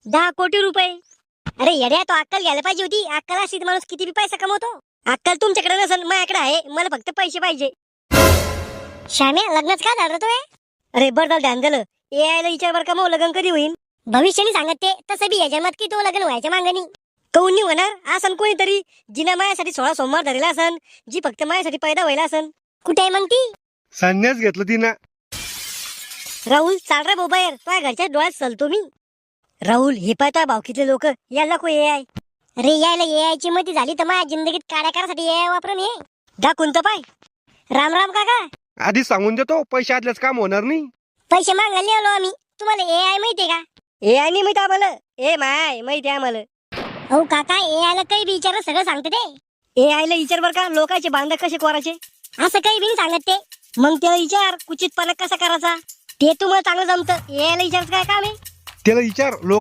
10 कोटी रुपये. अरे येड्या, तो अक्कल घ्यायला पाहिजे होती. अक्कल असती तर माणूस किती बी पैसा कमवतो. अक्कल तुमच्याकडे नसेल, माझ्याकडे आहे. मला फक्त पैसे पाहिजे. श्याम्या, लग्नच का झालं तोय? अरे बरं झालं, ध्यान दिलं. AI ला विचार बर का, मग लग्न कधी होईल? भविष्याने सांगत ते. तसं बी या जन्मात की तो लग्न व्हायच्या मागणी कौन नाही होणार. असन कोणीतरी जिना माझ्यासाठी 16 सोमवार धरेला असन, जी फक्त माझ्यासाठी पैदा व्हायला असन. कुठे आहे मग ती? संन्यास घेतलं तिनं. राहुल, चाल रे मोबाईल, तुझ्या घरच्या डोळ्यात चलतो मी. राहुल, हे पाय तुझ्या भावकीतले लोक याला को AI. अरे यायला AI ची मती झाली तर माझ्या जिंदगीत काड्या करासाठी AI वापरून ये. दाखवून तर पाय. राम राम काका. आधी सांगून देतो, पैसे आदल्याच काम होणार नाही. पैसे मागायला आलो आम्ही. तुम्हाला AI माहितीये का? AI नाही माहिती आम्हाला. ए माय माहिती आहे आम्हाला. हो काका, AI ला काही बी विचार सगळं सांगते ते. AI ला विचार बर का, लोकांचे बांध कसे कोरायचे असं काही बी नाही सांगत ते. मग त्याला विचार कुचितपणा कसा करायचा, ते तुम्हाला चांगलं जमतं. AI ला विचारायचं काय काम आहे? त्याला विचार लोक